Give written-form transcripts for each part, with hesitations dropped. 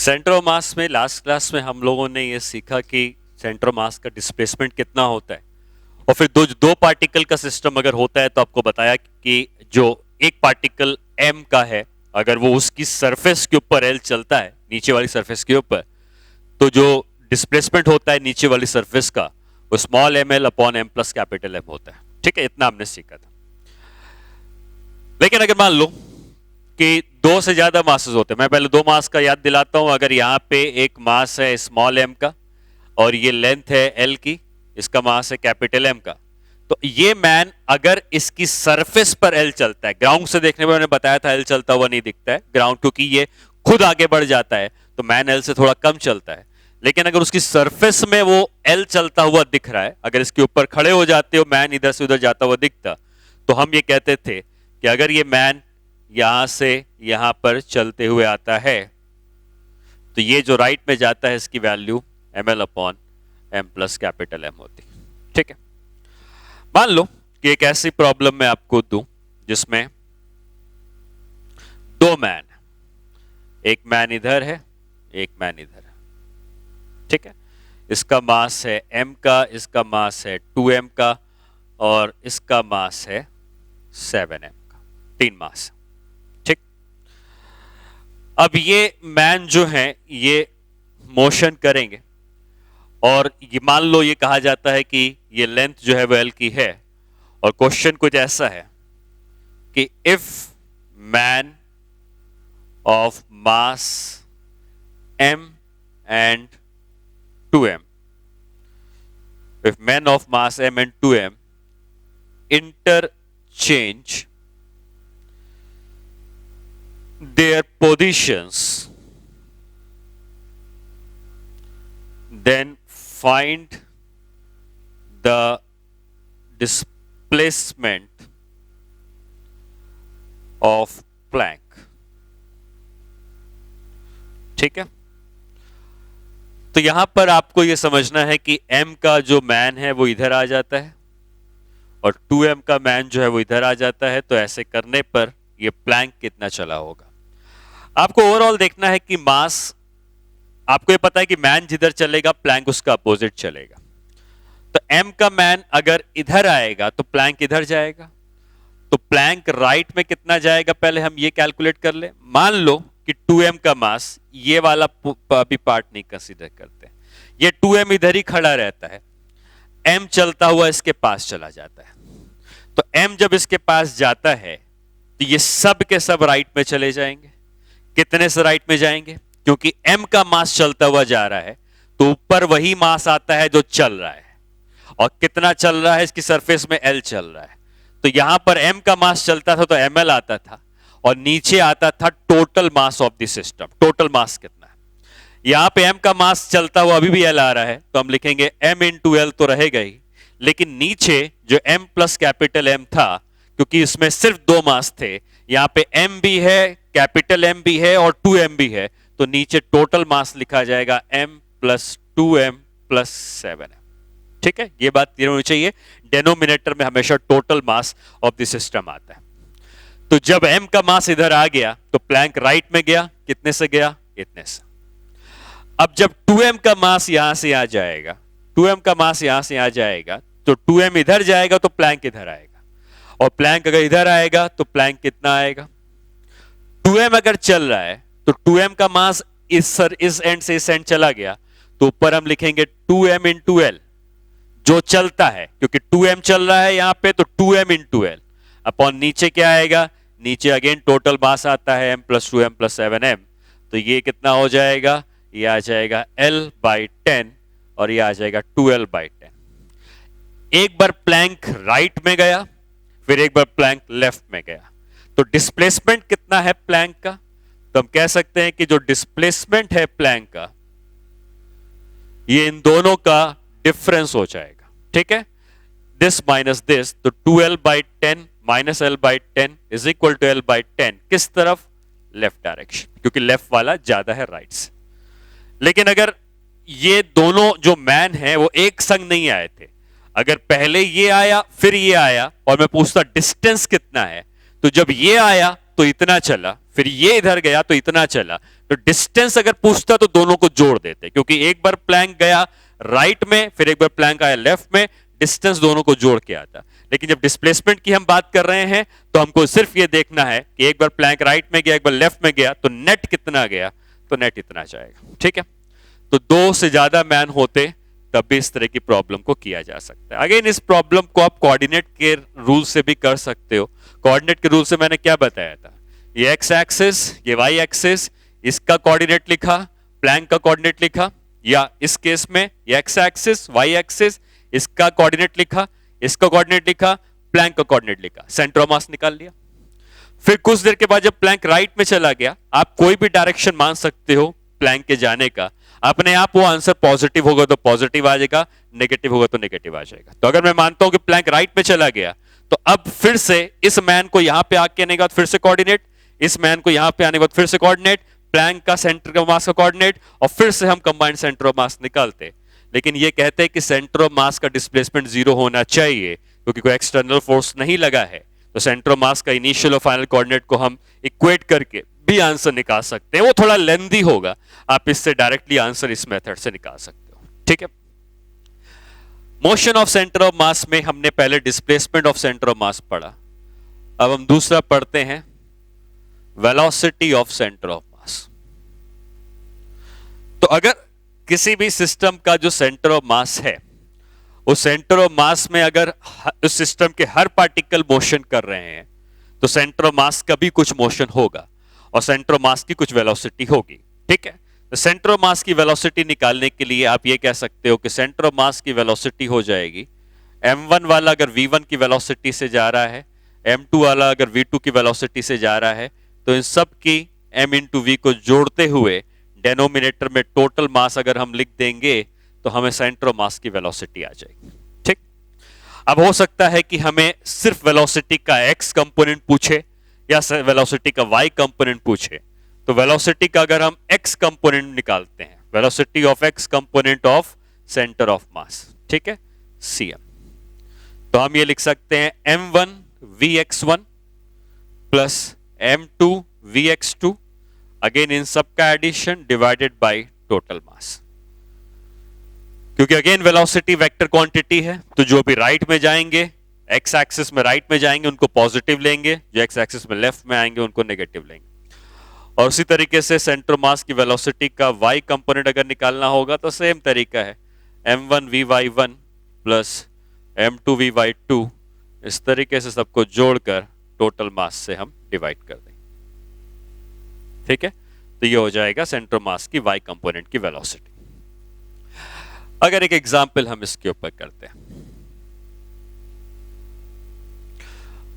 Centre of mass में last class में हम लोगों ने ये सीखा कि सेंटर ऑफ मास का डिस्प्लेसमेंट कितना होता है, और फिर दो पार्टिकल का सिस्टम अगर होता है तो आपको बताया कि जो एक पार्टिकल m का है, अगर वो उसकी सरफेस के ऊपर l चलता है, नीचे वाली सरफेस के ऊपर, तो जो डिस्प्लेसमेंट होता है नीचे वाली सरफेस का वो small M L upon M plus capital M होता है। ठीक है, इतना हमने सीखा था। लेकिन अगर मान लो कि दो से ज्यादा मासेस होते हैं, मैं पहले दो मास का याद दिलाता हूं। अगर यहाँ पे एक मास है स्मॉल एम का और ये लेंथ है एल की, इसका मास है कैपिटल एम का, तो ये मैन अगर इसकी सरफेस पर एल चलता है, ग्राउंड से देखने में मैंने बताया था एल चलता हुआ नहीं दिखता है ग्राउंड, क्योंकि ये खुद आगे बढ़ जाता है तो मैन एल से थोड़ा कम चलता है। लेकिन अगर उसकी सरफेस में वो एल चलता हुआ दिख रहा है, अगर इसके ऊपर खड़े हो जाते हो मैन इधर से उधर जाता हुआ दिखता, तो हम ये कहते थे कि अगर ये मैन यहां से यहां पर चलते हुए आता है तो ये जो राइट में जाता है इसकी value M L upon M plus capital M होती। ठीक है, मान लो कि एक ऐसी प्रॉब्लम मैं आपको दूं जिसमें दो मैन, एक मैन इधर है एक मैन इधर है। ठीक है, इसका मास है m का, इसका मास है 2m का, और इसका मास है 7m का, तीन मास। ठीक, अब ये मैन जो है ये मोशन करेंगे, और ये मान लो ये कहा जाता है कि ये लेंथ जो है वो l की है, और क्वेश्चन कुछ ऐसा है कि if man of mass m and 2m, if men of mass m and 2m interchange their positions, then find the displacement of Planck. ठीक है, तो यहां पर आपको यह समझना है कि m का जो मैन है वो इधर आ जाता है और 2m का मैन जो है वो इधर आ जाता है, तो ऐसे करने पर ये प्लैंक कितना चला होगा। आपको ओवरऑल देखना है कि मास, आपको ये पता है कि मैन जिधर चलेगा प्लैंक उसका अपोजिट चलेगा, तो m का मैन अगर इधर आएगा तो प्लैंक इधर जाएगा, तो प्लैंक राइट में कितना जाएगा पहले हम ये कैलकुलेट कर ले। मान लो कि 2m का मास, ये वाला अभी पार्ट नहीं कंसीडर करते, ये 2m इधर ही खड़ा रहता है, m चलता हुआ इसके पास चला जाता है, तो m जब इसके पास जाता है तो ये सब के सब राइट में चले जाएंगे। कितने से राइट में जाएंगे? क्योंकि m का मास चलता हुआ जा रहा है तो ऊपर वही मास आता है जो चल रहा है, और कितना चल रहा है, इसकी सरफेस में l चल रहा है, तो यहां पर m का मास चलता था तो ml आता था, और नीचे आता था total mass of the system. Total mass कितना है, यहां पे m का मास चलता हुआ अभी भी l आ रहा है तो हम लिखेंगे m इंटू एल तो रहेगा ही, लेकिन नीचे जो m प्लस कैपिटल m था, क्योंकि इसमें सिर्फ दो मास थे, यहां पे m भी है, कैपिटल M भी है और 2m भी है, तो नीचे टोटल मास लिखा जाएगा m plus 2m plus 7m। ठीक है, ये बात क्लियर होनी चाहिए, डेनोमिनेटर में हमेशा total mass of the system आता है। तो जब m का मास इधर आ गया तो प्लैंक राइट में गया, कितने से गया? इतने से। अब जब 2m का मास यहां से आ जाएगा, 2m का मास यहां से आ जाएगा, तो 2m इधर जाएगा तो प्लैंक इधर आएगा, और प्लैंक अगर इधर आएगा तो प्लैंक कितना आएगा? 2m अगर चल रहा है तो 2m का मास इस एंड से इस एंड चला गया, तो ऊपर हम लिखेंगे 2m इंटू एल, जो चलता है, क्योंकि 2m चल रहा है यहां पे, तो 2m इंटू एल अपॉन नीचे क्या आएगा? नीचे अगेन टोटल मास आता है m plus 2m plus 7m, तो ये कितना हो जाएगा? ये आ जाएगा l बाई 10 और ये आ जाएगा 2l बाई 10। एक बार प्लैंक राइट में गया, फिर एक बार प्लैंक लेफ्ट में गया, तो डिस्प्लेसमेंट कितना है प्लैंक का? तो हम कह सकते हैं कि जो डिस्प्लेसमेंट है प्लैंक का, ये इन दोनों का डिफरेंस हो जाएगा। ठीक है, दिस माइनस दिस, तो 2l by 10 minus l by 10 is equal to l by 10, किस तरफ? लेफ्ट डायरेक्शन, क्योंकि लेफ्ट वाला ज्यादा है राइट से। लेकिन अगर ये दोनों जो मैन है वो एक संग नहीं आए थे, अगर पहले ये आया फिर ये आया और मैं पूछता डिस्टेंस कितना है, तो जब ये आया तो इतना चला, फिर ये इधर गया तो इतना चला। तो डिस्टेंस अगर पूछता तो दोनों को जोड़ देते, क्योंकि एक बार प्लैंक गया राइट में, फिर एक बार प्लैंक आया लेफ्ट में, डिस्टेंस दोनों को जोड़ के आता। लेकिन जब डिस्प्लेसमेंट की हम बात कर रहे हैं तो हमको सिर्फ ये देखना है कि एक बार प्लैंक राइट में गया, एक बार लेफ्ट में गया, तो नेट कितना गया, तो नेट इतना जाएगा। ठीक है, तो दो से ज्यादा मैन होते तब भी इस तरह की प्रॉब्लम को किया जा सकता है। अगेन इस प्रॉब्लम को आप कोऑर्डिनेट के रूल से भी कर सकते हो। कोऑर्डिनेट के रूल से मैंने क्या बताया था, ये एक्स एक्सिस, ये वाई एक्सिस, इसका कोऑर्डिनेट लिखा, प्लैंक का कोऑर्डिनेट लिखा, या इस केस में ये एक्स एक्सिस, वाई एक्सिस, इसका कोऑर्डिनेट लिखा, इसका कोऑर्डिनेट लिखा, प्लैंक का कोऑर्डिनेट लिखा, सेंटर ऑफ मास निकाल लिया। फिर कुछ देर के बाद जब प्लैंक राइट में चला गया, आप कोई भी डायरेक्शन मान सकते हो प्लैंक के जाने का, अपने आप वो आंसर पॉजिटिव होगा तो पॉजिटिव आ जाएगा, नेगेटिव होगा तो नेगेटिव आ जाएगा। तो अगर मैं मानता हूं कि प्लैंक राइट में चला गया, तो अब फिर से इस मैन को यहां पे आके आने के बाद फिर से कोऑर्डिनेट, इस मैन को यहां पे आने के बाद फिर से कोऑर्डिनेट, प्लैंक का सेंटर ऑफ मास का कोऑर्डिनेट, और फिर से हम कंबाइंड सेंटर ऑफ मास निकालते। लेकिन ये कहते हैं कि सेंटर ऑफ मास का डिस्प्लेसमेंट 0 होना चाहिए, क्योंकि कोई एक्सटर्नल फोर्स नहीं लगा है। तो सेंटर ऑफ मास का इनिशियल और फाइनल कोऑर्डिनेट को हम इक्वेट करके भी आंसर निकाल सकते हैं। वो थोड़ा लेंथी होगा, आप इससे डायरेक्टली आंसर इस मेथड से निकाल सकते हो। ठीक है, motion of centre of mass में हमने पहले डिस्प्लेसमेंट ऑफ सेंटर ऑफ मास पढ़ा। अब हम दूसरा पढ़ते हैं, वेलोसिटी ऑफ सेंटर ऑफ मास। तो अगर किसी भी सिस्टम का जो सेंटर ऑफ मास है, उस सेंटर ऑफ मास में अगर उस सिस्टम के हर पार्टिकल मोशन कर रहे हैं, तो सेंटर ऑफ मास का भी कुछ मोशन होगा और सेंटर ऑफ मास की कुछ वेलोसिटी होगी। ठीक है, तो सेंटर ऑफ मास की वेलोसिटी निकालने के लिए आप ये कह सकते हो कि सेंटर ऑफ मास की वेलोसिटी हो जाएगी, m1 वाला अगर v1 की वेलोसिटी से जा रहा है, m2 वाला अगर v2 की वेलोसिटी से जा रहा है, तो इन सब की m इंटू v को जोड़ते हुए डेनोमिनेटर में टोटल मास अगर हम लिख देंगे तो हमें सेंटर ऑफ मास की वेलोसिटी आ जाएगी। ठीक, अब हो सकता है कि हमें सिर्फ वेलोसिटी का x कंपोनेंट पूछे या वेलोसिटी का y कंपोनेंट पूछे। तो वेलोसिटी का अगर हम x कंपोनेंट निकालते हैं, velocity of x component of centre of mass, ठीक है, cm, तो हम ये लिख सकते हैं m1 vx1 plus m2 vx2, again इन सब का addition divided by total mass. क्योंकि अगेन वेलोसिटी वेक्टर क्वांटिटी है, तो जो भी राइट में जाएंगे, एक्स एक्सिस में राइट में जाएंगे उनको पॉजिटिव लेंगे, जो एक्स एक्सिस में लेफ्ट में आएंगे उनको नेगेटिव लेंगे। और उसी तरीके से सेंटर मास की वेलोसिटी का y कंपोनेंट अगर निकालना होगा तो सेम तरीका है, m1 vy1 plus m2 vy2, इस तरीके से सबको जोड़कर टोटल मास से हम डिवाइड कर देंगे। ठीक है, तो ये हो जाएगा सेंटर मास की y कंपोनेंट की वेलोसिटी। अगर एक एग्जाम्पल हम इसके ऊपर करते हैं,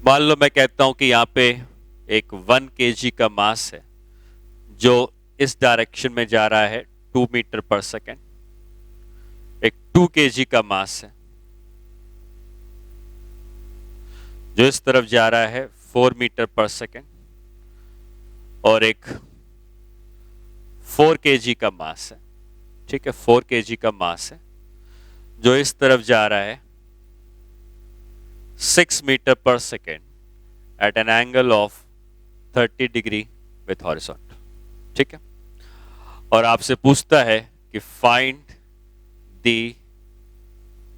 मान लो मैं कहता हूं कि यहां पे एक 1 kg का मास है जो इस डायरेक्शन में जा रहा है 2 मीटर पर सेकेंड, एक 2 kg का मास है जो इस तरफ जा रहा है 4 मीटर पर सेकेंड, और एक 4 kg का मास है, ठीक है, 4 kg का मास है जो इस तरफ जा रहा है 6 मीटर पर second at an angle of 30 degree with horizontal. ठीक है, और आपसे पूछता है कि find the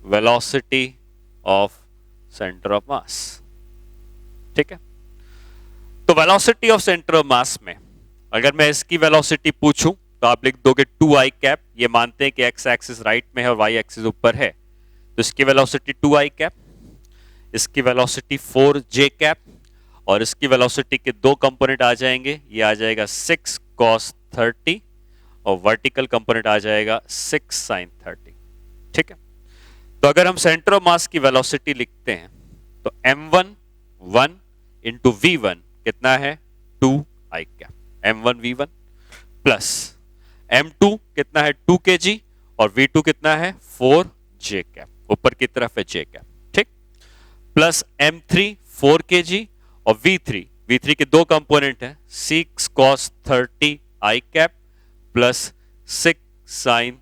velocity of centre of mass. ठीक है, तो velocity of centre of mass में अगर मैं इसकी वेलोसिटी पूछूं तो आप लिख दोगे 2i कैप, ये मानते हैं कि x एक्सिस राइट में है और y एक्सिस ऊपर है, तो इसकी वेलोसिटी 2i कैप, इसकी वेलोसिटी 4j कैप, और इसकी वेलोसिटी के दो कंपोनेंट आ जाएंगे, ये आ जाएगा 6 cos 30 और वर्टिकल कंपोनेंट आ जाएगा 6 sin 30। ठीक है, तो अगर हम सेंटर ऑफ मास की वेलोसिटी लिखते हैं तो m1 1 इंटू v1 कितना है 2i cap, m1 v1 plus m2 कितना है 2 kg और v2 कितना है 4j कैप, ऊपर की तरफ है j कैप। ठीक, प्लस m3 4 kg और v3 के दो कंपोनेंट हैं 6 cos 30 i cap plus 6 sin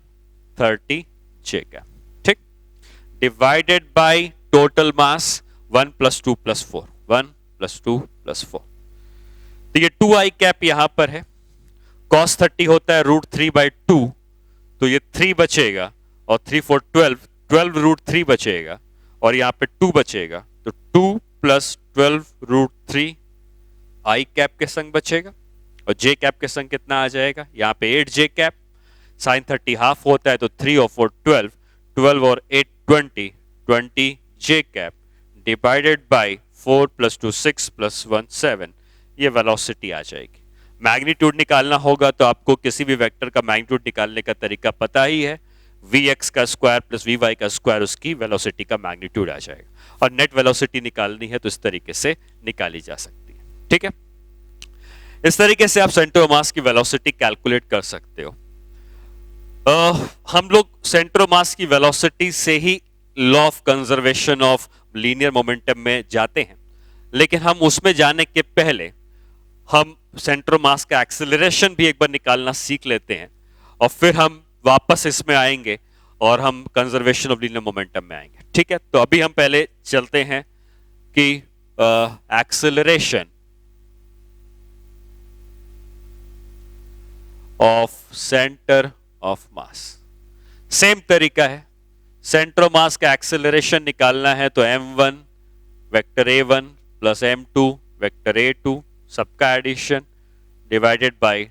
30 j cap. ठीक, डिवाइडेड बाय टोटल मास 1 + 2 + 4, 1 + 2 + 4। तो ये 2i कैप यहां पर है, cos 30 होता है √3/2, तो ये 3 बचेगा, और 3 4 12 बचेगा, और यहां पे 2 बचेगा, तो 2 + 12 √3 आई कैप के संग बचेगा, और जे कैप के संग कितना आ जाएगा, यहाँ पे 8 जे कैप, साइन 30 हाफ होता है तो 3 और 4 12, 12 और 8 20, 20 जे कैप डिवाइडेड बाय 4 + 2 6 + 1 7, ये वेलोसिटी आ जाएगी। मैग्नीट्यूड निकालना होगा तो आपको किसी भी वेक्टर का मैग्नीट्यूड निकालने का तरीका पता ही है, vx का स्क्वायर + vy का स्क्वायर उसकी वेलोसिटी का मैग्नीट्यूड आ जाएगा, और नेट वेलोसिटी निकालनी है तो इस तरीके से निकाली जा सकती है। ठीक है, इस तरीके से आप सेंटर ऑफ मास की वेलोसिटी कैलकुलेट कर सकते हो। हम लोग सेंटर ऑफ मास की वेलोसिटी से ही law of conservation of linear momentum में जाते हैं, लेकिन हम उसमें जाने के पहले हम सेंटर ऑफ मास का एक्सेलरेशन भी एक बार निकालना सीख लेते हैं, और फिर हम वापस इसमें आएंगे और हम कंजर्वेशन ऑफ लीनियर मोमेंटम में आएंगे। ठीक है, तो अभी हम पहले चलते हैं कि acceleration of centre of mass. Same तरीका है, सेंटर ऑफ मास का एक्सेलरेशन निकालना है तो m1 vector a1 plus m2 vector a2 सबका addition divided by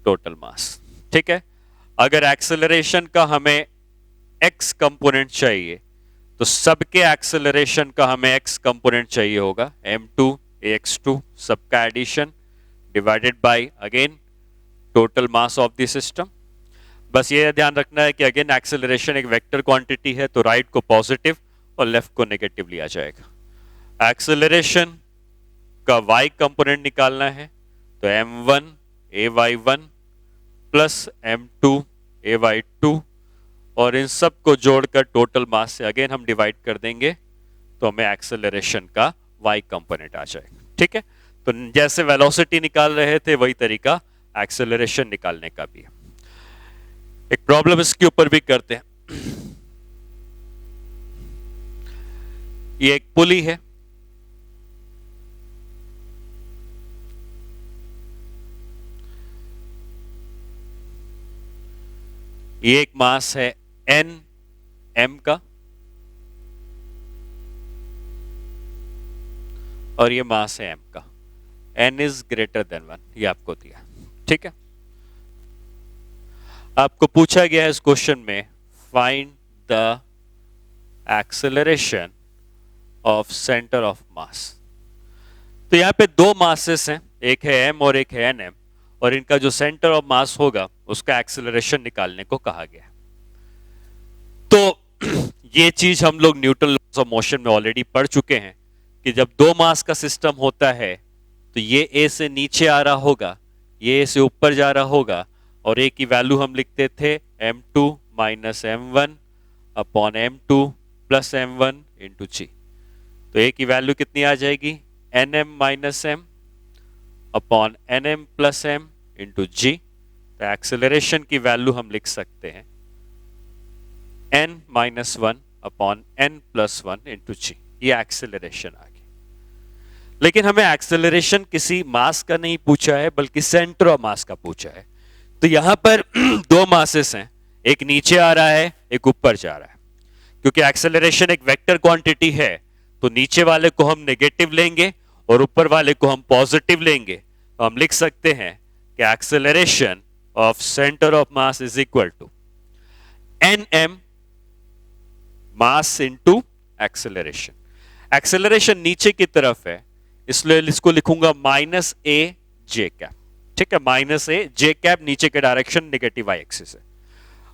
total mass. ठीक है, अगर एक्सेलरेशन का हमें x कंपोनेंट चाहिए तो सबके एक्सेलरेशन का हमें x कंपोनेंट चाहिए होगा, m2 ax2 सबका addition divided by again total mass of the system. बस ये ध्यान रखना है कि अगेन एक्सेलरेशन एक वेक्टर क्वांटिटी है तो राइट को पॉजिटिव और लेफ्ट को नेगेटिव लिया जाएगा। एक्सेलरेशन का y कंपोनेंट निकालना है तो m1 ay1 plus m2 ay2, और इन सब को जोड़कर टोटल मास से अगेन हम डिवाइड कर देंगे तो हमें एक्सेलरेशन का y कंपोनेंट आ जाएगा। ठीक है, तो जैसे वेलोसिटी निकाल रहे थे वही तरीका एक्सेलरेशन निकालने का भी है। एक प्रॉब्लम इसके ऊपर भी करते हैं। ये एक पुली है, ये एक मास है n m का, और ये मास है m का, n इज ग्रेटर देन 1, ये आपको दिया। ठीक है, आपको पूछा गया है इस क्वेश्चन में find the acceleration of centre of मास। तो यहां पे दो मासेस हैं, एक है m और एक है nm, और इनका जो सेंटर ऑफ मास होगा उसका एक्सेलरेशन निकालने को कहा गया है। तो ये चीज हम लोग न्यूटन लॉज ऑफ मोशन में ऑलरेडी पढ़ चुके हैं कि जब दो मास का सिस्टम होता है तो ये a से नीचे आ रहा होगा, ये a से ऊपर जा रहा होगा, और a की वैल्यू हम लिखते थे m2 minus m1 upon m2 plus m1 into g। तो a की वैल्यू कितनी आ जाएगी, nm minus m upon nm plus m into g। तो एक्सेलरेशन की वैल्यू हम लिख सकते हैं n minus 1 upon n plus 1 into g। ये एक्सेलरेशन आ गई। लेकिन हमें एक्सेलरेशन किसी मास का नहीं पूछा है बल्कि सेंटर ऑफ मास का पूछा है। तो यहां पर दो मासेस हैं, एक नीचे आ रहा है एक ऊपर जा रहा है। क्योंकि एक्सेलरेशन एक वेक्टर क्वांटिटी है तो नीचे वाले को हम नेगेटिव लेंगे और ऊपर वाले को हम पॉजिटिव लेंगे। तो हम लिख सकते हैं कि acceleration of centre of mass is equal to nm mass into acceleration. Acceleration नीचे की तरफ है इसलिए इसको लिखूंगा माइनस a j कैप। ठीक है, माइनस a j कैप नीचे के डायरेक्शन नेगेटिव y एक्सिस है,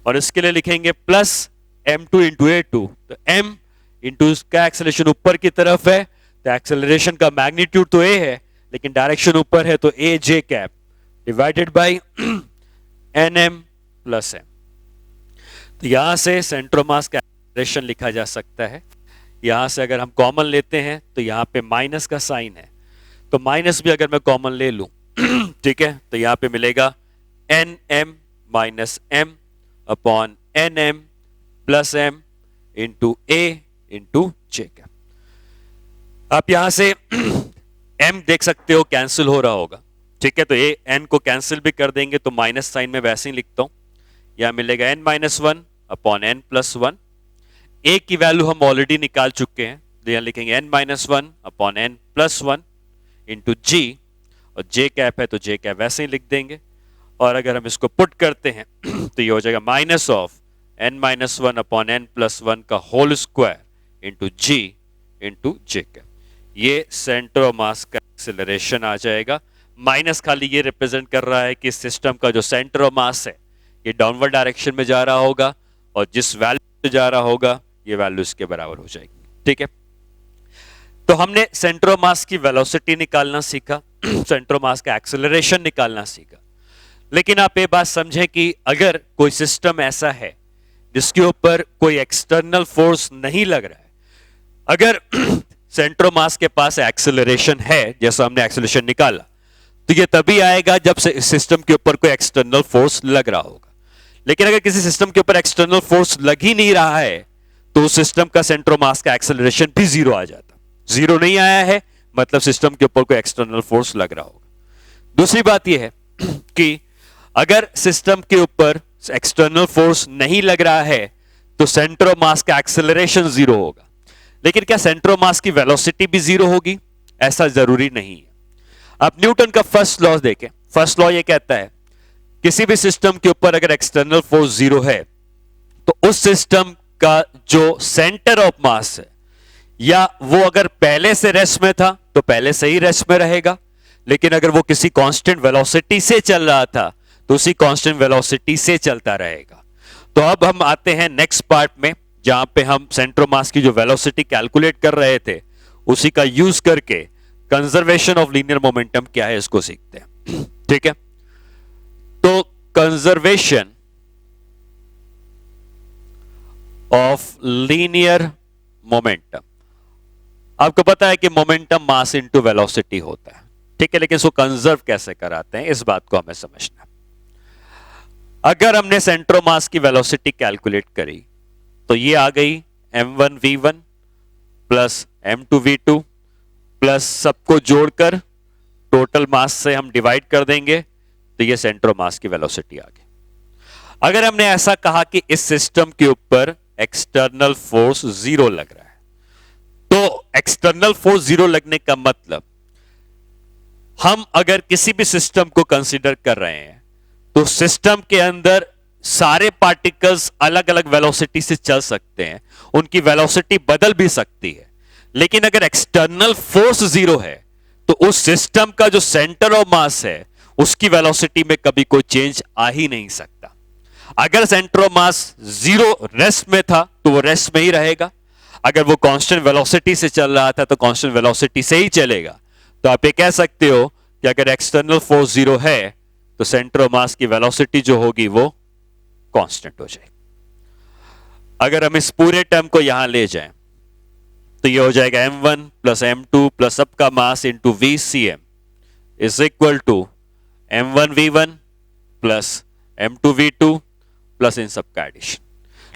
और इसके लिए लिखेंगे प्लस m2 इंटू a2। तो m इंटू इसका एक्सेलरेशन ऊपर की तरफ है तो एक्सेलरेशन का मैग्नीट्यूड तो a है लेकिन डायरेक्शन ऊपर है तो a j cap divided by nm plus m। तो यहां से सेंटर ऑफ मास का एक्सेलरेशन लिखा जा सकता है। यहां से अगर हम कॉमन लेते हैं तो यहां पे माइनस का साइन है, तो माइनस भी अगर मैं कॉमन ले लूं ठीक है, तो यहां पे मिलेगा nm minus m upon nm plus m into a into j cap. आप यहां से m देख सकते हो कैंसिल हो रहा होगा, ठीक है। तो ये n को कैंसिल भी कर देंगे तो माइनस साइन में वैसे ही लिखता हूं, यहां मिलेगा n minus one upon n plus one. a की वैल्यू हम ऑलरेडी निकाल चुके हैं, तो यहां लिखेंगे n minus one upon n plus one into g, और j कैप है तो j कैप वैसे ही लिख देंगे। और अगर हम इसको पुट करते हैं तो ये हो जाएगा minus of n minus one upon n plus one का होल स्क्वायर इंटू जी इंटू जे कैप। ये सेंटर ऑफ मास का एक्सेलरेशन आ जाएगा। माइनस खाली ये रिप्रेजेंट कर रहा है कि सिस्टम का जो सेंटर ऑफ मास है ये डाउनवर्ड डायरेक्शन में जा रहा होगा, और जिस वैल्यू से जा रहा होगा ये वैल्यू इसके बराबर हो जाएगी, ठीक है। तो हमने सेंटर ऑफ मास की वेलोसिटी निकालना सीखा, सेंटर ऑफ मास का एक्सेलरेशन निकालना सीखा। लेकिन आप ये बात समझें कि अगर कोई सिस्टम ऐसा है जिसके ऊपर कोई एक्सटर्नल फोर्स नहीं लग रहा है, अगर सेंटर ऑफ मास के पास एक्सेलरेशन है, जैसा हमने एक्सेलरेशन निकाला, तो ये तभी आएगा जब सिस्टम के ऊपर कोई एक्सटर्नल फोर्स लग रहा होगा। लेकिन अगर किसी सिस्टम के ऊपर एक्सटर्नल फोर्स लग ही नहीं रहा है तो उस सिस्टम का सेंटर ऑफ मास का एक्सेलरेशन भी जीरो आ जाता। जीरो नहीं आया है मतलब सिस्टम के ऊपर कोई एक्सटर्नल फोर्स लग रहा होगा। दूसरी बात यह है कि अगर सिस्टम के ऊपर एक्सटर्नल फोर्स नहीं लग रहा है तो सेंटर ऑफ मास का एक्सेलरेशन जीरो होगा। लेकिन क्या सेंटर ऑफ मास की वेलोसिटी भी जीरो होगी? ऐसा जरूरी नहीं है। आप न्यूटन का फर्स्ट लॉ देखें। फर्स्ट लॉ ये कहता है किसी भी सिस्टम के ऊपर अगर एक्सटर्नल फोर्स जीरो है तो उस सिस्टम का जो सेंटर ऑफ मास है, या वो अगर पहले से रेस्ट में था तो पहले से ही रेस्ट में रहेगा, लेकिन अगर वो किसी कांस्टेंट वेलोसिटी से चल रहा था तो उसी कांस्टेंट वेलोसिटी से चलता रहेगा। तो अब हम आते हैं नेक्स्ट पार्ट में, जहां पे हम सेंटर ऑफ मास की जो वेलोसिटी कैलकुलेट कर रहे थे उसी का यूज करके कंजर्वेशन ऑफ लीनियर मोमेंटम क्या है इसको सीखते हैं, ठीक है। तो कंजर्वेशन ऑफ लीनियर मोमेंटम, आपको पता है कि मोमेंटम मास इनटू वेलोसिटी होता है, ठीक है। लेकिन इसको कंजर्व कैसे कराते हैं इस बात को हमें समझना है। अगर हमने सेंटर ऑफ मास की वेलोसिटी कैलकुलेट करी तो ये आ गई m1v1 प्लस m2v2 प्लस सबको जोड़कर टोटल मास से हम डिवाइड कर देंगे तो ये सेंटर ऑफ मास की वेलोसिटी आ गई। अगर हमने ऐसा कहा कि इस सिस्टम के ऊपर एक्सटर्नल फोर्स जीरो लग रहा है, तो एक्सटर्नल फोर्स जीरो लगने का मतलब हम अगर किसी भी सिस्टम को कंसीडर कर रहे हैं तो सिस्टम के अंदर सारे पार्टिकल्स अलग अलग वेलोसिटी से चल सकते हैं, उनकी वेलोसिटी बदल भी सकती है। लेकिन अगर एक्सटर्नल फोर्स जीरो है तो उस सिस्टम का जो सेंटर ऑफ मास है उसकी वेलोसिटी में कभी कोई चेंज आ ही नहीं सकता। अगर centre of mass zero rest में था तो वो रेस्ट में ही रहेगा, अगर वो कांस्टेंट वेलोसिटी से चल रहा था तो कांस्टेंट वेलोसिटी से ही चलेगा। तो आप ये कह सकते हो कि अगर एक्सटर्नल फोर्स जीरो है तो सेंटर ऑफ मास की वेलोसिटी जो होगी वो कांस्टेंट हो जाएगी। अगर हम इस पूरे टर्म को यहां ले जाएं तो ये हो जाएगा m1 प्लस m2 प्लस सबका mass into VCM is equal to m1v1 plus m2v2 plus इन सबका addition.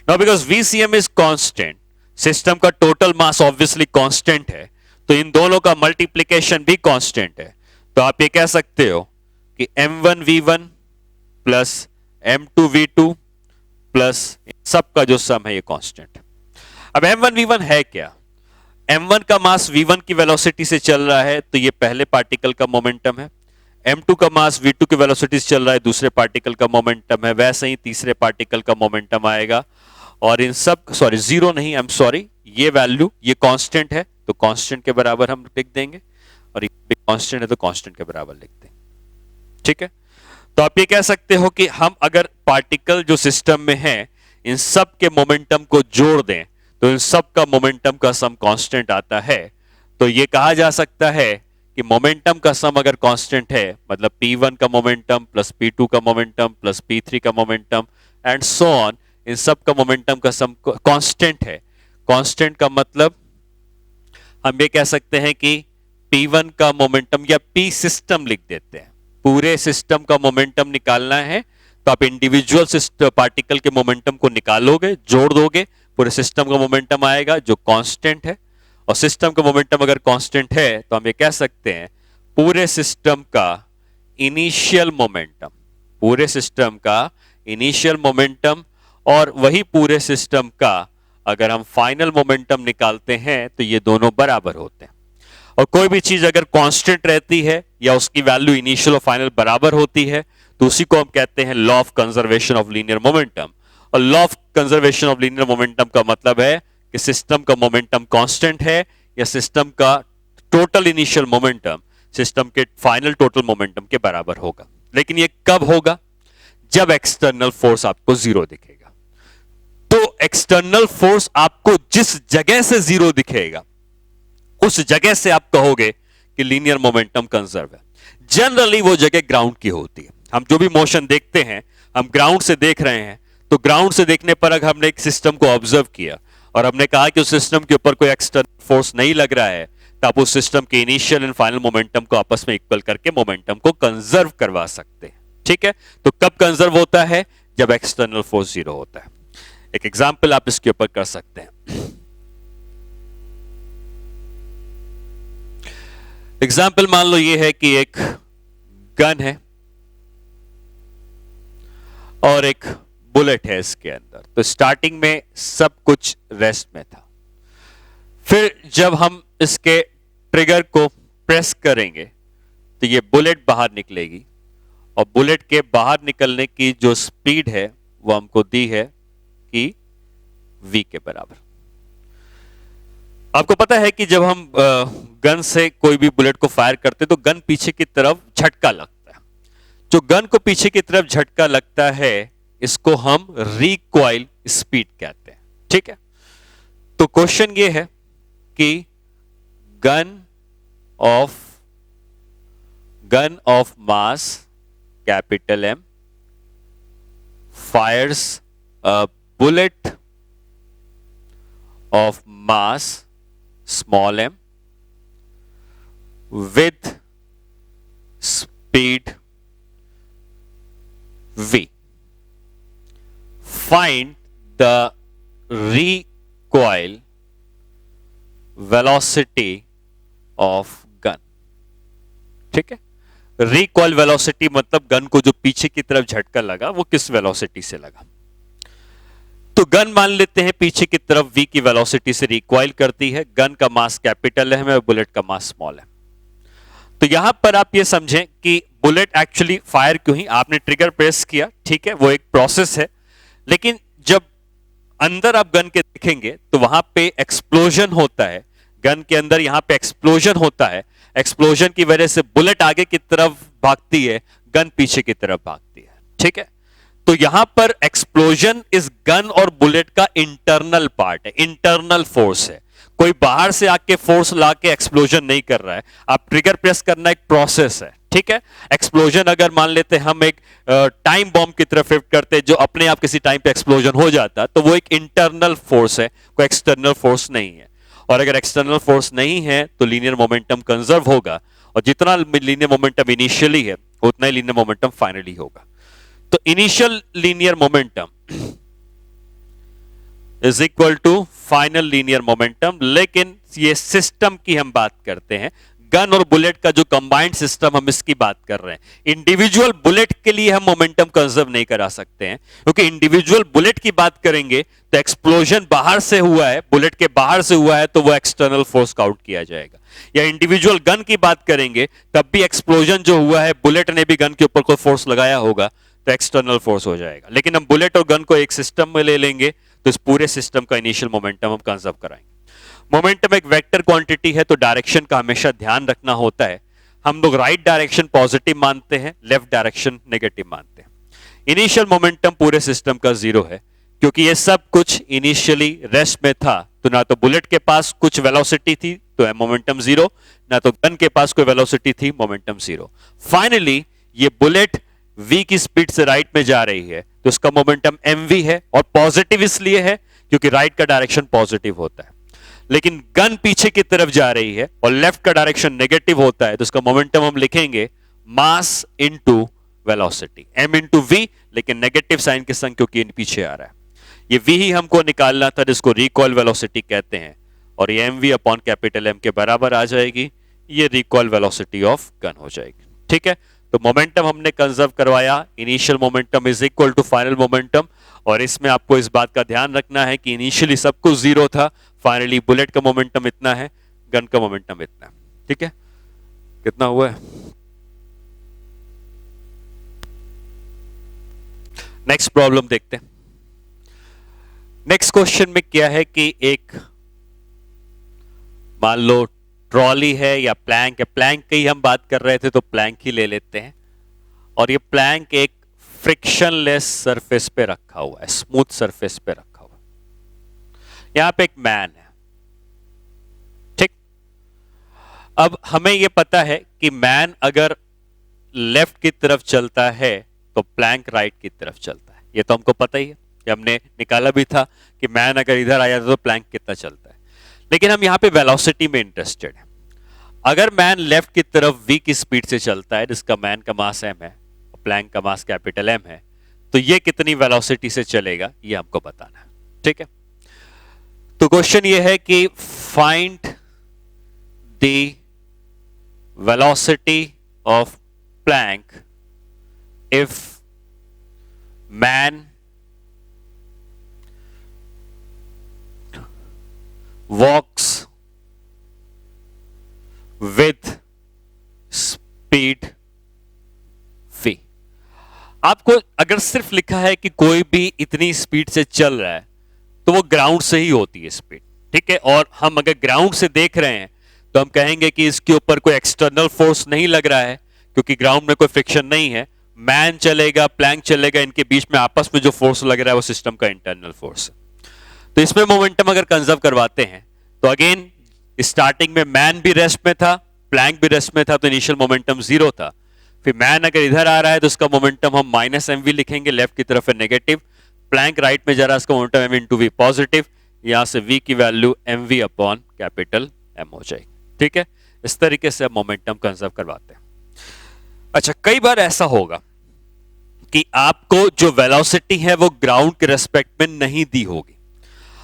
Now because VCM is constant, system का टोटल मास ऑब्वियसली कांस्टेंट है, तो इन दोनों का मल्टीप्लिकेशन भी कांस्टेंट है। तो आप ये कह सकते हो कि m1v1 प्लस m2v2 प्लस सबका जो सम है ये कांस्टेंट है। अब m1v1 है क्या? m1 का मास v1 की वेलोसिटी से चल रहा है तो ये पहले पार्टिकल का मोमेंटम है। m2 का मास v2 की वेलोसिटी से चल रहा है, दूसरे पार्टिकल का मोमेंटम है। वैसे ही तीसरे पार्टिकल का मोमेंटम आएगा, और इन सब जीरो नहीं, आई एम सॉरी, ये वैल्यू ये कांस्टेंट है तो कांस्टेंट के बराबर हम लिख देंगे, और ये कांस्टेंट है तो कांस्टेंट के बराबर लिख देंगे, ठीक है। तो आप ये कह सकते हो कि हम अगर पार्टिकल जो सिस्टम में है इन सब के मोमेंटम को जोड़ दें तो इन सब का मोमेंटम का सम कांस्टेंट आता है। तो ये कहा जा सकता है कि मोमेंटम का सम अगर कांस्टेंट है मतलब P1 का मोमेंटम प्लस P2 का मोमेंटम प्लस P3 का मोमेंटम एंड सो ऑन, इन सब का मोमेंटम का सम कांस्टेंट है। कांस्टेंट का मतलब हम ये कह सकते हैं कि P1 का मोमेंटम, या P सिस्टम लिख देते हैं, पूरे सिस्टम का मोमेंटम निकालना है तो आप इंडिविजुअल पार्टिकल के मोमेंटम को निकालोगे, जोड़ दोगे, पूरे सिस्टम का मोमेंटम आएगा जो कांस्टेंट है। और सिस्टम का मोमेंटम अगर कांस्टेंट है तो हम ये कह सकते हैं पूरे सिस्टम का इनिशियल मोमेंटम, पूरे सिस्टम का इनिशियल मोमेंटम, और वही पूरे सिस्टम का अगर हम फाइनल मोमेंटम निकालते हैं तो ये दोनों बराबर होते हैं। और कोई भी चीज अगर कांस्टेंट रहती है या उसकी वैल्यू इनिशियल और फाइनल बराबर होती है तो उसी को हम कहते हैं law of conservation of linear momentum. और law of conservation of linear momentum का मतलब है कि सिस्टम का मोमेंटम कांस्टेंट है या सिस्टम का टोटल इनिशियल मोमेंटम सिस्टम के फाइनल टोटल मोमेंटम के बराबर होगा। लेकिन ये कब होगा? जब एक्सटर्नल फोर्स आपको जीरो दिखेगा। तो एक्सटर्नल फोर्स आपको जिस जगह से जीरो दिखेगा उस जगह से आप कहोगे कि लीनियर मोमेंटम कंजर्व है। जनरली वो जगह ग्राउंड की होती है। हम जो भी मोशन देखते हैं हम ग्राउंड से देख रहे हैं, तो ग्राउंड से देखने पर अगर हमने एक सिस्टम को ऑब्जर्व किया और हमने कहा कि उस सिस्टम के ऊपर कोई एक्सटर्नल फोर्स नहीं लग रहा है, तो आप उस सिस्टम के इनिशियल एंड फाइनल मोमेंटम को आपस में इक्वल करके मोमेंटम को कंजर्व करवा सकते हैं। ठीक है, तो कब कंजर्व होता है? जब एक्सटर्नल फोर्स जीरो होता है। एक एग्जांपल आप इसके ऊपर कर सकते हैं। एग्जाम्पल मान लो ये है कि एक गन है और एक बुलेट है इसके अंदर। तो स्टार्टिंग में सब कुछ रेस्ट में था, फिर जब हम इसके ट्रिगर को प्रेस करेंगे तो ये बुलेट बाहर निकलेगी और बुलेट के बाहर निकलने की जो स्पीड है वो हमको दी है कि v के बराबर। आपको पता है कि जब हम गन से कोई भी बुलेट को फायर करते तो गन पीछे की तरफ झटका लगता है। जो गन को पीछे की तरफ झटका लगता है इसको हम रिकॉइल स्पीड कहते हैं। ठीक है, तो क्वेश्चन ये है कि gun of mass capital M fires a bullet of mass small m with speed v. Find the recoil velocity of gun. ठीक है, रिकॉइल वेलोसिटी मतलब गन को जो पीछे की तरफ झटका लगा वो किस वेलोसिटी से लगा। तो गन मान लेते हैं पीछे की तरफ v की वेलोसिटी से रिकॉइल करती है। गन का मास कैपिटल है और बुलेट का मास स्मॉल है। तो यहां पर आप ये समझें कि बुलेट एक्चुअली फायर क्यों ही, आपने ट्रिगर प्रेस किया, ठीक है, वो एक प्रोसेस है, लेकिन जब अंदर आप गन के देखेंगे तो वहां पे एक्सप्लोजन होता है। गन के अंदर यहां पे एक्सप्लोजन होता है। एक्सप्लोजन की वजह से बुलेट आगे की तरफ भागती है, गन पीछे की तरफ भागती है। ठीक है, तो यहां पर एक्सप्लोजन इस गन और बुलेट का इंटरनल पार्ट है, इंटरनल फोर्स है। कोई बाहर से आके फोर्स लाके एक्सप्लोजन नहीं कर रहा है। आप ट्रिगर प्रेस करना एक प्रोसेस है। ठीक है, एक्सप्लोजन अगर मान लेते हम एक टाइम बॉम्ब की तरफ शिफ्ट करते जो अपने आप किसी टाइम पे एक्सप्लोजन हो जाता, तो वो एक इंटरनल फोर्स है, कोई एक्सटर्नल फोर्स नहीं है। और अगर एक्सटर्नल फोर्स नहीं है तो लीनियर मोमेंटम कंजर्व होगा, और जितना लीनियर मोमेंटम इनिशियली है उतना ही लीनियर मोमेंटम फाइनली होगा। तो initial linear momentum is equal to final linear momentum. लेकिन ये सिस्टम की हम बात करते हैं, गन और बुलेट का जो कंबाइंड सिस्टम हम इसकी बात कर रहे हैं। इंडिविजुअल बुलेट के लिए हम मोमेंटम कंजर्व नहीं करा सकते हैं, क्योंकि इंडिविजुअल बुलेट की बात करेंगे तो एक्सप्लोजन बाहर से हुआ है, बुलेट के बाहर से हुआ है, तो वो एक्सटर्नल फोर्स काउंट किया जाएगा। या इंडिविजुअल गन की बात करेंगे तब भी एक्सप्लोजन जो हुआ है, बुलेट ने भी गन के ऊपर कोई फोर्स लगाया होगा तो एक्सटर्नल फोर्स हो जाएगा। लेकिन हम बुलेट और गन को एक सिस्टम में ले लेंगे तो इस पूरे सिस्टम का इनिशियल मोमेंटम हम कंजर्व कराएंगे। मोमेंटम एक वेक्टर क्वांटिटी है, तो डायरेक्शन का हमेशा ध्यान रखना होता है। हम लोग राइट डायरेक्शन पॉजिटिव मानते हैं, लेफ्ट डायरेक्शन नेगेटिव मानते हैं। इनिशियल मोमेंटम पूरे सिस्टम का जीरो है, क्योंकि ये सब कुछ इनिशियली रेस्ट में था। तो ना तो बुलेट के पास कुछ वेलोसिटी थी तो मोमेंटम जीरो, ना तो गन के पास कोई वेलोसिटी थी, मोमेंटम जीरो। फाइनली ये बुलेट v की स्पीड से राइट में जा रही है तो इसका मोमेंटम mv है, और पॉजिटिव इसलिए है क्योंकि राइट का डायरेक्शन पॉजिटिव होता है। लेकिन गन पीछे की तरफ जा रही है और लेफ्ट का डायरेक्शन नेगेटिव होता है, तो इसका मोमेंटम हम लिखेंगे mass into velocity, m into v, लेकिन नेगेटिव साइन के संग क्योंकि पीछे आ रहा है। ये v ही हमको निकालना था, जिसको रिकॉइल वेलोसिटी कहते हैं, और ये mv अपॉन कैपिटल M के बराबर आ जाएगी। ये रिकॉइल वेलोसिटी ऑफ गन हो जाएगी। ठीक है, तो मोमेंटम हमने कंजर्व करवाया, initial momentum is equal to final momentum, और इसमें आपको इस बात का ध्यान रखना है कि इनिशियली सब कुछ जीरो था, फाइनली बुलेट का मोमेंटम इतना है, गन का मोमेंटम इतना है। ठीक है, कितना हुआ है? नेक्स्ट प्रॉब्लम देखते हैं। नेक्स्ट क्वेश्चन में क्या है कि एक मान लो ट्रॉली है या प्लैंक है, प्लैंक की हम बात कर रहे थे तो प्लैंक ही ले लेते हैं, और ये प्लैंक एक फ्रिक्शनलेस सरफेस पे रखा हुआ है, स्मूथ सरफेस पे रखा हुआ है। यहां पे एक मैन है। ठीक, अब हमें यह पता है कि मैन अगर लेफ्ट की तरफ चलता है तो प्लैंक राइट की तरफ चलता है। ये तो हमको पता ही है, कि हमने निकाला भी था कि मैन अगर इधर आ जाता तो प्लैंक कितना चलता है। लेकिन हम यहां पे वेलोसिटी में इंटरेस्टेड हैं। अगर मैन लेफ्ट की तरफ v की स्पीड से चलता है, जिसका मैन का मास m है, प्लैंक का मास कैपिटल M है, तो ये कितनी वेलोसिटी से चलेगा ये हमको बताना है। ठीक है, तो क्वेश्चन ये है कि find the velocity of Planck if man walks with speed v। आपको अगर सिर्फ लिखा है कि कोई भी इतनी स्पीड से चल रहा है तो वो ग्राउंड से ही होती है स्पीड। ठीक है, और हम अगर ग्राउंड से देख रहे हैं तो हम कहेंगे कि इसके ऊपर कोई एक्सटर्नल फोर्स नहीं लग रहा है, क्योंकि ग्राउंड में कोई फ्रिक्शन नहीं है। मैन चलेगा, प्लैंक चलेगा, इनके बीच में आपस में जो फोर्स लग रहा है वो सिस्टम का इंटरनल फोर्स है। तो इसमें मोमेंटम अगर कंजर्व करवाते हैं तो अगेन स्टार्टिंग में मैन भी रेस्ट में था, प्लैंक भी रेस्ट में था, तो इनिशियल मोमेंटम जीरो था। फिर मैन अगर इधर आ रहा है तो उसका मोमेंटम हम माइनस एम वी लिखेंगे, लेफ्ट की तरफ है नेगेटिव। प्लैंक राइट में जा रहा है, उसका momentum M into V positive. यहां से वी की value M V upon capital M हो जाएगी। ठीक है, इस तरीके से मोमेंटम कंजर्व करवाते हैं। अच्छा, कई बार ऐसा होगा कि आपको जो वेलोसिटी है वो ग्राउंड के रेस्पेक्ट में नहीं दी होगी।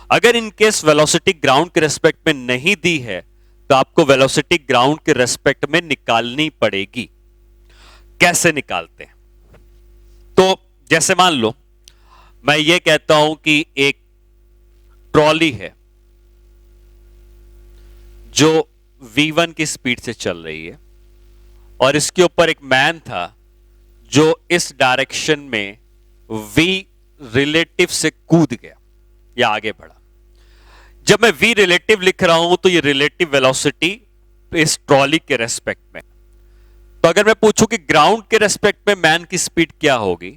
अगर इनकेस वेलोसिटी ग्राउंड के रेस्पेक्ट में नहीं दी है तो आपको वेलोसिटी ग्राउंड के रेस्पेक्ट में निकालनी पड़ेगी। कैसे निकालते हैं? तो जैसे मान लो मैं ये कहता हूं कि एक ट्रॉली है जो v1 की स्पीड से चल रही है, और इसके ऊपर एक मैन था जो इस डायरेक्शन में v रिलेटिव से कूद गया या आगे बढ़ा। जब मैं v रिलेटिव लिख रहा हूं तो ये रिलेटिव वेलोसिटी इस ट्रॉली के रेस्पेक्ट में। तो अगर मैं पूछूं कि ग्राउंड के रेस्पेक्ट में मैन की स्पीड क्या होगी,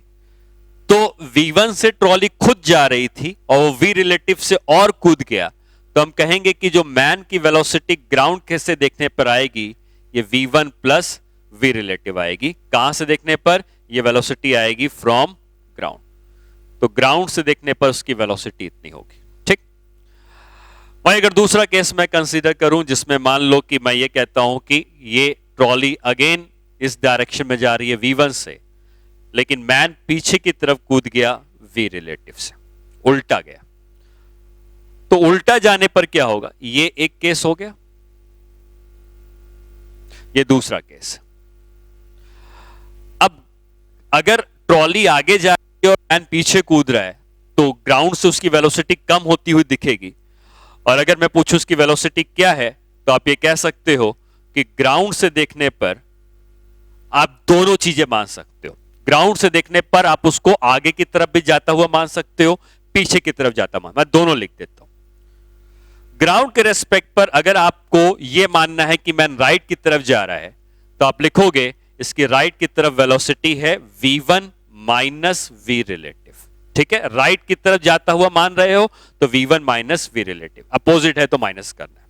तो v1 से ट्रॉली खुद जा रही थी और वो v रिलेटिव से और कूद गया, तो हम कहेंगे कि जो मैन की वेलोसिटी ग्राउंड के से देखने पर आएगी ये v1 प्लस v रिलेटिव आएगी। कहां से देखने पर? ये वेलोसिटी आएगी फ्रॉम ग्राउंड। तो ग्राउंड से देखने पर उसकी वेलोसिटी इतनी होगी। ठीक, वहीं अगर दूसरा केस मैं कंसीडर करूं जिसमें मान लो कि मैं ये कहता हूं कि ये ट्रॉली अगेन इस डायरेक्शन में जा रही है v1 से, लेकिन मैन पीछे की तरफ कूद गया v रिलेटिव से, उल्टा गया। तो उल्टा जाने पर क्या होगा? ये एक केस हो गया, ये दूसरा केस। अब अगर ट्रॉली आगे जा रही है और मैन पीछे कूद रहा है तो ग्राउंड से उसकी वेलोसिटी कम होती हुई दिखेगी, और अगर मैं पूछूं उसकी वेलोसिटी क्या है तो आप ये कह सकते हो कि ग्राउंड से देखने पर आप दोनों चीजें मान सकते हो। ग्राउंड से देखने पर आप उसको आगे की तरफ भी जाता हुआ मान सकते हो, पीछे की तरफ जाता मान, मैं दोनों लिख देता हूं। ग्राउंड के रेस्पेक्ट पर अगर आपको यह मानना है कि मैन राइट की तरफ जा रहा है तो आप लिखोगे इसकी राइट की तरफ वेलोसिटी है v1 माइनस v रिलेटिव। ठीक है, राइट की तरफ जाता हुआ मान रहे हो तो v1 minus v relative, opposite है तो माइनस करना है।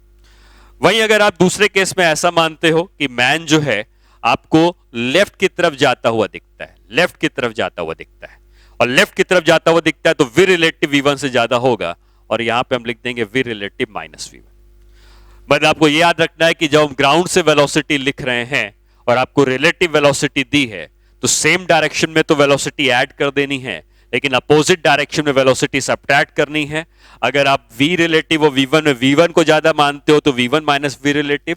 वहीं अगर आप दूसरे केस में ऐसा मानते हो कि मैन जो है आपको लेफ्ट की तरफ जाता हुआ दिखता है, लेफ्ट की तरफ जाता हुआ दिखता है, और लेफ्ट की तरफ जाता हुआ दिखता है तो v रिलेटिव v1 से ज्यादा होगा, और यहां पे हम लिख देंगे v रिलेटिव माइनस v1। मतलब आपको यह याद रखना है कि जब हम ग्राउंड से वेलोसिटी लिख रहे हैं और आपको रिलेटिव वेलोसिटी दी है तो सेम डायरेक्शन में तो वेलोसिटी ऐड कर देनी है, लेकिन अपोजिट डायरेक्शन में वेलोसिटी सब्ट्रैक्ट करनी है। अगर आप v रिलेटिव और v1 में v1 को ज्यादा मानते हो तो v1 माइनस v रिलेटिव,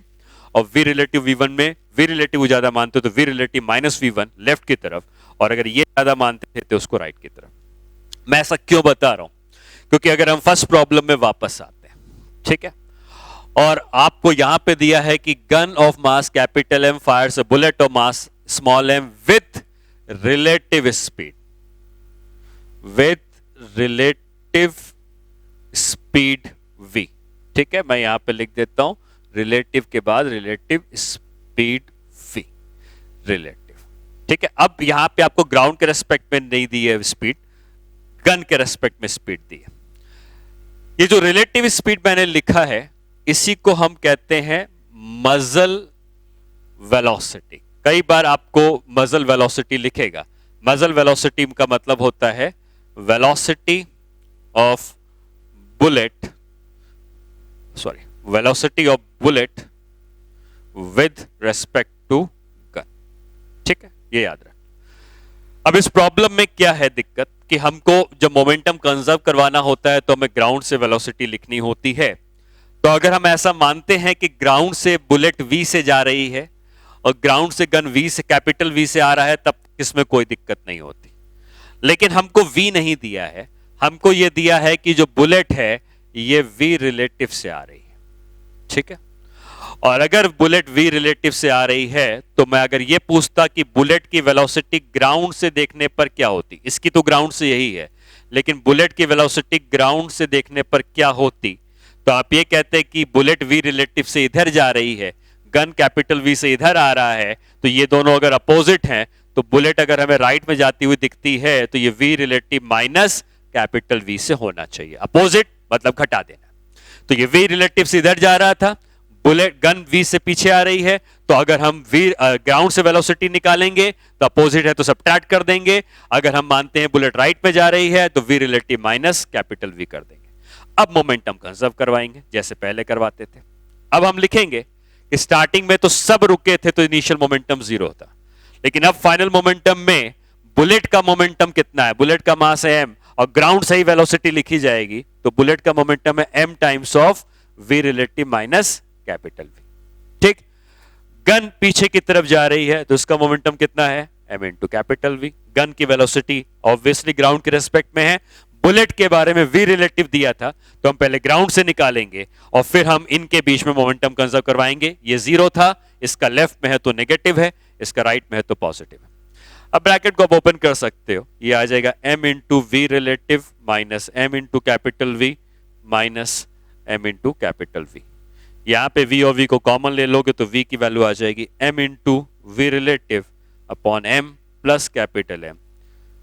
और वी रिलेटिव V1 में वी रिलेटिव ज्यादा मानते हो तो we relative minus V1 left की तरफ, और अगर ये ज्यादा मानते थे तो उसको राइट की तरफ। मैं ऐसा क्यों बता रहा हूं? क्योंकि अगर हम फर्स्ट प्रॉब्लम में वापस आते हैं, ठीक है, और आपको यहां पे दिया है कि gun of mass capital M fires a bullet of mass small M with relative speed, with relative speed v, ठीक है, मैं यहां पे लिख देता हूं रिलेटिव के बाद रिलेटिव स्पीड v, रिलेटिव, ठीक है। अब यहां पे आपको ग्राउंड के रेस्पेक्ट में नहीं दी है स्पीड, गन के रेस्पेक्ट में स्पीड दी है। ये जो रिलेटिव स्पीड मैंने लिखा है इसी को हम कहते हैं मजल वेलोसिटी। कई बार आपको मजल वेलोसिटी लिखेगा। मजल वेलोसिटी का मतलब होता है velocity of bullet, sorry, velocity of bullet with respect to gun, ठीक है, ये याद रख। अब इस प्रॉब्लम में क्या है दिक्कत कि हमको जब मोमेंटम कंजर्व करवाना होता है तो हमें ग्राउंड से वेलोसिटी लिखनी होती है। तो अगर हम ऐसा मानते हैं कि ग्राउंड से बुलेट V से जा रही है और ग्राउंड से गन V से, कैपिटल V से आ रहा है, तब इसमें कोई दिक्कत नहीं होती। लेकिन हमको V नहीं दिया है, हमको यह दिया है कि जो बुलेट है ये V रिलेटिव से आ रही है, ठीक है। और अगर बुलेट V रिलेटिव से आ रही है तो मैं अगर ये पूछता कि बुलेट की वेलोसिटी ग्राउंड से देखने पर क्या होती, इसकी तो ग्राउंड से यही है, लेकिन बुलेट की वेलोसिटी ग्राउंड से देखने पर क्या होती, तो आप ये कहते हैं कि बुलेट V रिलेटिव से इधर जा रही है, गन कैपिटल V से इधर आ रहा है, तो ये दोनों अगर अपोजिट हैं तो बुलेट अगर हमें राइट में जाती हुई दिखती है तो ये V relative minus capital V से होना चाहिए। अपोजिट मतलब घटा देना। तो ये V रिलेटिव से इधर जा रहा था, बुलेट गन V से पीछे आ रही है, तो अगर हम ग्राउंड से वेलोसिटी निकालेंगे तो अपोजिट है तो सब्ट्रैक्ट कर देंगे। अगर हम मानते हैं बुलेट राइट में जा रही है तो V relative minus capital V कर देंगे। अब मोमेंटम कंजर्व करवाएंगे जैसे पहले करवाते थे। अब हम लिखेंगे कि स्टार्टिंग में तो सब रुके थे तो इनिशियल मोमेंटम 0 था, लेकिन अब फाइनल मोमेंटम में बुलेट का मोमेंटम कितना है, बुलेट का मास है m और ग्राउंड से ही वेलोसिटी लिखी जाएगी, तो बुलेट का मोमेंटम है m times of v relative minus capital v, ठीक। गन पीछे की तरफ जा रही है तो उसका मोमेंटम कितना है, m into capital v। Gun की वेलोसिटी ऑब्वियसली ग्राउंड के रेस्पेक्ट में है, बुलेट के बारे में v रिलेटिव दिया था तो हम पहले ग्राउंड से निकालेंगे और फिर हम इनके बीच में मोमेंटम कंजर्व करवाएंगे। ये 0 था, इसका लेफ्ट में है तो नेगेटिव है, इसका राइट में है तो पॉजिटिव है। अब ब्रैकेट को आप ओपन कर सकते हो, ये आ जाएगा m into V relative minus m into capital v minus m into capital v। यहां पे v और v को कॉमन ले लोगे तो v की वैल्यू आ जाएगी m into V relative upon m plus capital m।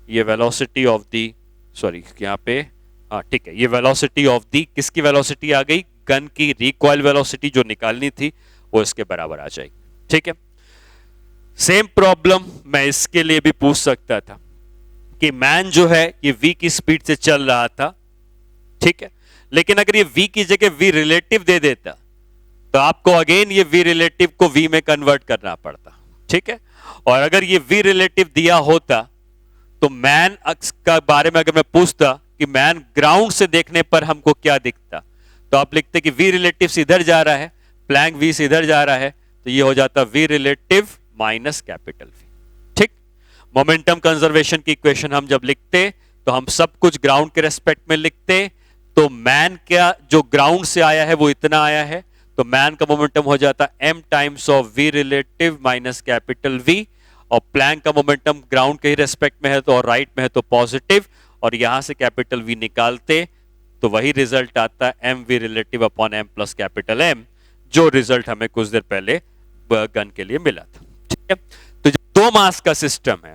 ये वेलोसिटी ऑफ दी, सॉरी यहाँ पे, हाँ ठीक है, ये वेलोसिटी ऑफ दी किसकी वेलोसिटी आ गई, गन की रिकॉइल वेलोसिटी जो निकालनी थी वो इसके बराबर आ जाएगी, ठीक है। सेम प्रॉब्लम मैं इसके लिए भी पूछ सकता था कि मैन जो है ये v की स्पीड से चल रहा था, ठीक है, लेकिन अगर ये v की जगह v रिलेटिव दे देता तो आपको अगेन ये v रिलेटिव को v में कन्वर्ट करना पड़ता, ठीक है। और अगर ये v रिलेटिव दिया होता तो मैन का बारे में अगर मैं पूछता कि मैन ग्राउंड से देखने पर हमको क्या दिखता, तो आप लिखते कि v रिलेटिव से इधर जा रहा है, प्लैंक v से इधर जा रहा है, तो ये हो जाता v relative minus capital v, ठीक। मोमेंटम कंजर्वेशन की इक्वेशन हम जब लिखते तो हम सब कुछ ग्राउंड के रेस्पेक्ट में लिखते, तो मैन का जो ग्राउंड से आया है वो इतना आया है, तो मैन का मोमेंटम हो जाता m times of v relative minus capital v, और प्लैंक का मोमेंटम ग्राउंड के ही रेस्पेक्ट में है तो और राइट में है तो पॉजिटिव, और यहां से कैपिटल v निकालते तो वही रिजल्ट आता है m v relative upon m plus capital m, जो रिजल्ट हमें कुछ देर पहले गन के लिए मिला था, ठीक है। तो जब दो मास का सिस्टम है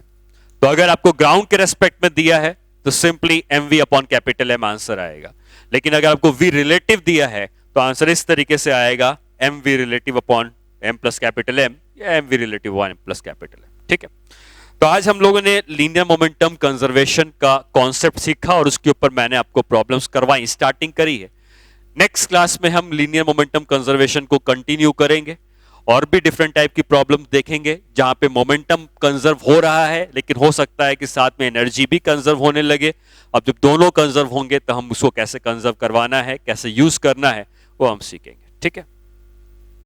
तो अगर आपको ग्राउंड के रेस्पेक्ट में दिया है तो simply mv upon capital m answer आएगा, लेकिन अगर आपको v रिलेटिव दिया है तो आंसर इस तरीके से आएगा mv relative upon m plus capital m या mv relative upon m plus capital m, ठीक है। तो आज हम लोगों ने लीनियर मोमेंटम कंजर्वेशन का कॉन्सेप्ट सीखा और उसके ऊपर मैंने आपको प्रॉब्लम्स करवाई, स्टार्टिंग करी है। नेक्स्ट क्लास में हम लीनियर मोमेंटम कंजर्वेशन को कंटिन्यू करेंगे और भी डिफरेंट टाइप की प्रॉब्लम देखेंगे जहां पे मोमेंटम कंजर्व हो रहा है, लेकिन हो सकता है कि साथ में एनर्जी भी कंजर्व होने लगे। अब जब दोनों कंजर्व होंगे तो हम उसको कैसे कंजर्व करवाना है, कैसे यूज करना है, वो हम सीखेंगे, ठीक है।